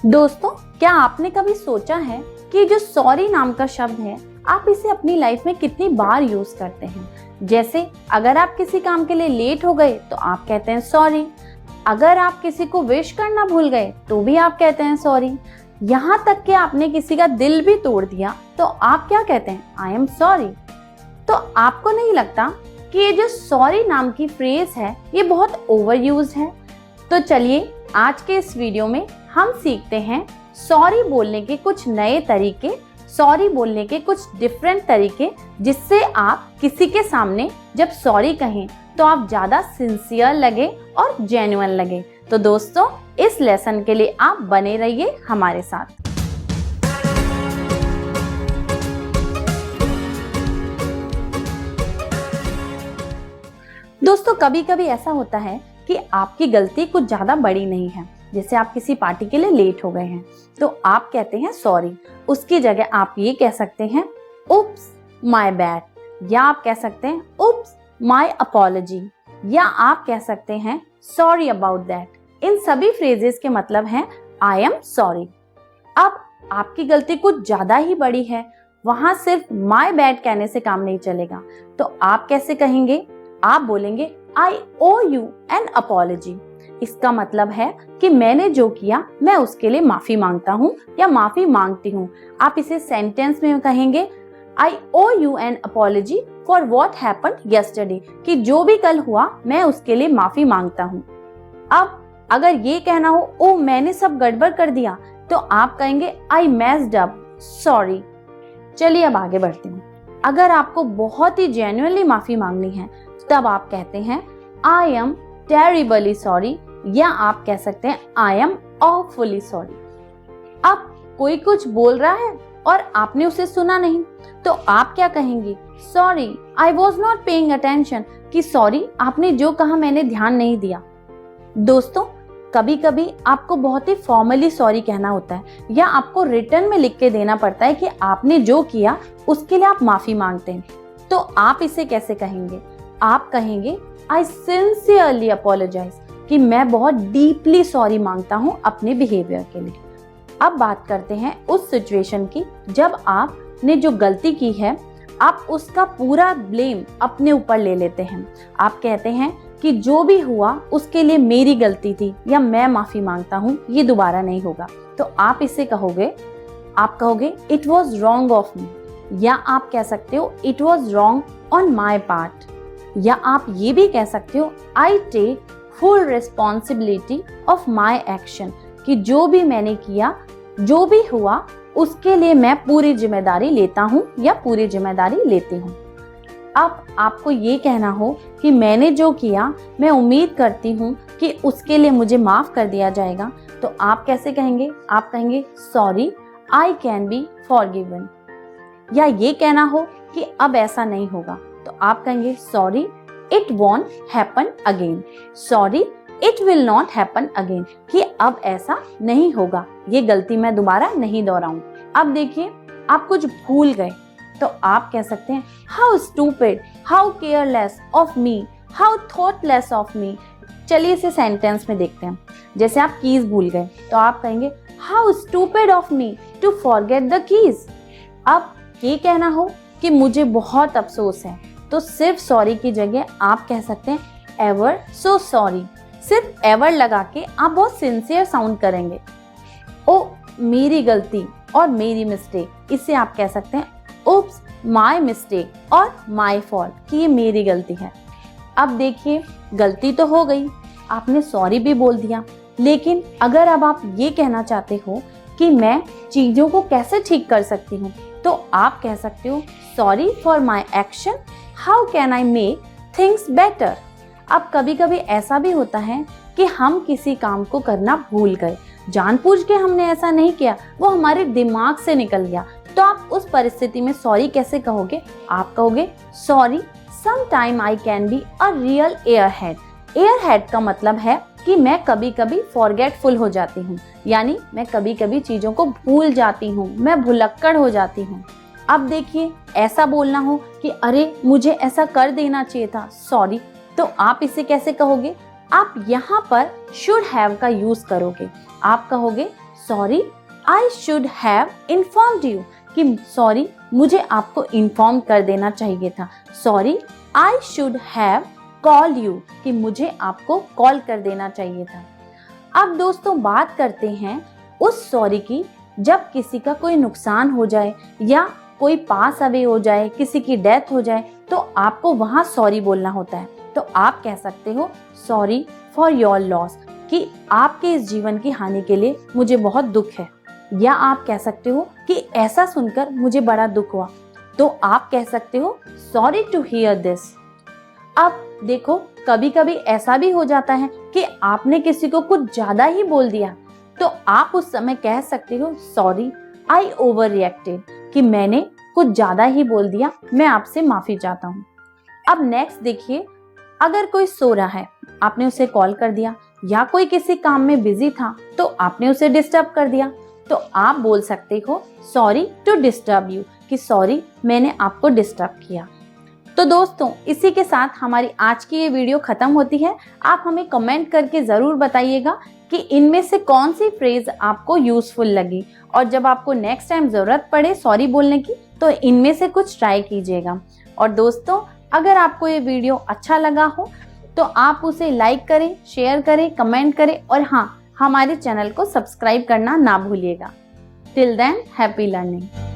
दोस्तों, क्या आपने कभी सोचा है कि जो सॉरी नाम का शब्द है, आप इसे अपनी लाइफ में कितनी बार यूज करते हैं। जैसे अगर आप किसी काम के लिए लेट हो गए तो आप कहते हैं सॉरी। अगर आप किसी को विश करना भूल गए तो भी आप कहते हैं सॉरी। यहाँ तक कि आपने किसी का दिल भी तोड़ दिया तो आप क्या कहते हैं, आई एम सॉरी। तो आपको नहीं लगता कि ये जो सॉरी नाम की फ्रेज है ये बहुत ओवर यूज है। तो चलिए आज के इस वीडियो में हम सीखते हैं सॉरी बोलने के कुछ नए तरीके, सॉरी बोलने के कुछ डिफरेंट तरीके, जिससे आप किसी के सामने जब सॉरी कहें तो आप ज्यादा सिंसियर लगे और जेन्युइन लगे। तो दोस्तों, इस लेसन के लिए आप बने रहिए हमारे साथ। दोस्तों, कभी कभी ऐसा होता है कि आपकी गलती कुछ ज्यादा बड़ी नहीं है। जैसे आप किसी पार्टी के लिए लेट हो गए हैं तो आप कहते हैं सॉरी। उसकी जगह आप ये कह सकते हैं उप्स माय बैड, या आप कह सकते हैं उप्स माय अपॉलजी, या आप कह सकते हैं सॉरी अबाउट दैट। इन सभी फ्रेजेस के मतलब हैं आई एम सॉरी। अब आपकी गलती कुछ ज्यादा ही बड़ी है, वहां सिर्फ माय बैड कहने से काम नहीं चलेगा। तो आप कैसे कहेंगे? आप बोलेंगे आई ओ यू एन अपॉलजी। इसका मतलब है कि मैंने जो किया मैं उसके लिए माफी मांगता हूँ या माफी मांगती हूँ। आप इसे सेंटेंस में कहेंगे I owe you an apology for what happened yesterday, कि जो भी कल हुआ मैं उसके लिए माफी मांगता हूँ। अब अगर ये कहना हो ओ मैंने सब गड़बड़ कर दिया, तो आप कहेंगे आई मेस्ड अप सॉरी। चलिए अब आगे बढ़ते हैं। अगर आपको बहुत ही जेन्युइनली माफी मांगनी है तब आप कहते हैं आई एम टेरिबली सॉरी, या आप कह सकते हैं आई एम ऑफुली सॉरी। अब कोई कुछ बोल रहा है और आपने उसे सुना नहीं तो आप क्या कहेंगे? Sorry I was not paying attention, कि सॉरी आपने जो कहा मैंने ध्यान नहीं दिया। दोस्तों, कभी कभी आपको बहुत ही फॉर्मली सॉरी कहना होता है, या आपको रिटर्न में लिख के देना पड़ता है कि आपने जो किया उसके लिए आप माफी मांगते हैं। तो आप इसे कैसे कहेंगे? आप कहेंगे आई सिंसियरली अपोलोजाइज, कि मैं बहुत डीपली सॉरी मांगता हूँ अपने बिहेवियर के लिए। अब बात करते हैं उस सिचुएशन की जब आपने जो गलती की है आप उसका पूरा ब्लेम अपने ऊपर ले लेते हैं। आप कहते हैं कि जो भी हुआ उसके लिए मेरी गलती थी, या मैं माफी मांगता हूँ, ये दोबारा नहीं होगा। तो आप इसे कहोगे, आप कहोगे it was wrong of me, या आप कह सकते हो it was wrong on my part, या आप ये भी कह सकते हो I take full responsibility of my action, कि जो भी मैंने किया, जो भी हुआ उसके लिए मैं पूरी जिम्मेदारी लेता हूँ या पूरी जिम्मेदारी लेती हूँ। अब आपको ये कहना हो कि मैंने जो किया मैं उम्मीद करती हूँ कि उसके लिए मुझे माफ कर दिया जाएगा, तो आप कैसे कहेंगे? आप कहेंगे sorry I can be forgiven. या ये कहना हो कि अब ऐसा नहीं होगा, तो आप कहेंगे sorry it won't happen again, sorry it will not happen again, कि अब ऐसा नहीं होगा, ये गलती मैं दोबारा नहीं दोहराऊं। अब देखिए आप कुछ भूल गए तो आप कह सकते हैं how stupid, how careless of me, how thoughtless of me. चलिए इसे सेंटेंस में देखते हैं। जैसे आप कीज भूल गए तो आप कहेंगे how stupid of me to forget the keys. अब ये कहना हो कि मुझे बहुत अफसोस है, तो सिर्फ सॉरी की जगह आप कह सकते हैं एवर सो सॉरी। सिर्फ एवर लगा के आप बहुत सिंसियर साउंड करेंगे। ओ मेरी गलती और मेरी मिस्टेक, इसे आप कह सकते हैं ओप्स माय मिस्टेक और माय फॉल्ट, कि ये मेरी गलती है। अब देखिए गलती तो हो गई, आपने सॉरी भी बोल दिया, लेकिन अगर अब आप ये कहना चाहते हो कि मैं चीजों को कैसे ठीक कर सकती हूँ, तो आप कह सकते हो sorry for my action, how can I make things better. अब कभी कभी ऐसा भी होता है कि हम किसी काम को करना भूल गए, जानबूझ के हमने ऐसा नहीं किया, वो हमारे दिमाग से निकल गया। तो आप उस परिस्थिति में सॉरी कैसे कहोगे? आप कहोगे sorry some time I can be a real airhead. Airhead का मतलब है कि मैं कभी कभी फॉरगेटफुल हो जाती हूँ, यानी मैं कभी कभी चीजों को भूल जाती हूँ, मैं भुलक्कड़ हो जाती हूँ। अब देखिए ऐसा बोलना हो कि अरे मुझे ऐसा कर देना चाहिए था, सॉरी, तो आप इसे कैसे कहोगे? आप यहाँ पर शुड हैव का यूज करोगे। आप कहोगे sorry I should have informed you, कि सॉरी मुझे आपको इन्फॉर्म कर देना चाहिए था। Sorry I should have called you, कि मुझे आपको कॉल कर देना चाहिए था। अब दोस्तों बात करते हैं उस सॉरी की जब किसी का कोई नुकसान हो जाए या कोई पास अवे हो जाए, किसी की डेथ हो जाए, तो आपको वहां सॉरी बोलना होता है। तो आप कह सकते हो सॉरी फॉर योर लॉस, कि आपके इस जीवन की हानि के लिए मुझे बहुत दुख है। या आप कह सकते हो कि ऐसा सुनकर मुझे बड़ा दुख हुआ, तो आप कह सकते हो सॉरी टू हियर दिस। अब देखो कभी कभी ऐसा भी हो जाता है कि आपने किसी को कुछ ज्यादा ही बोल दिया, तो आप उस समय कह सकते हो सॉरी आई ओवर रिएक्टेड, कि मैंने कुछ ज्यादा ही बोल दिया, मैं आपसे माफी चाहता हूँ। अब नेक्स्ट देखिए, अगर कोई सो रहा है, आपने उसे कॉल कर दिया, या कोई किसी काम में बिजी था तो आपने उसे डिस्टर्ब कर दिया, तो आप बोल सकते हो सॉरी टू डिस्टर्ब यू, कि सॉरी मैंने आपको डिस्टर्ब किया। तो दोस्तों इसी के साथ हमारी आज की ये वीडियो खत्म होती है। आप हमें कमेंट करके जरूर बताइएगा कि इनमें से कौन सी फ्रेज आपको यूजफुल लगी, और जब आपको नेक्स्ट टाइम जरूरत पड़े सॉरी बोलने की तो इनमें से कुछ ट्राई कीजिएगा। और दोस्तों अगर आपको ये वीडियो अच्छा लगा हो तो आप उसे लाइक करें, शेयर करें, कमेंट करें, और हाँ, हमारे चैनल को सब्सक्राइब करना ना भूलिएगा। Till than happy learning.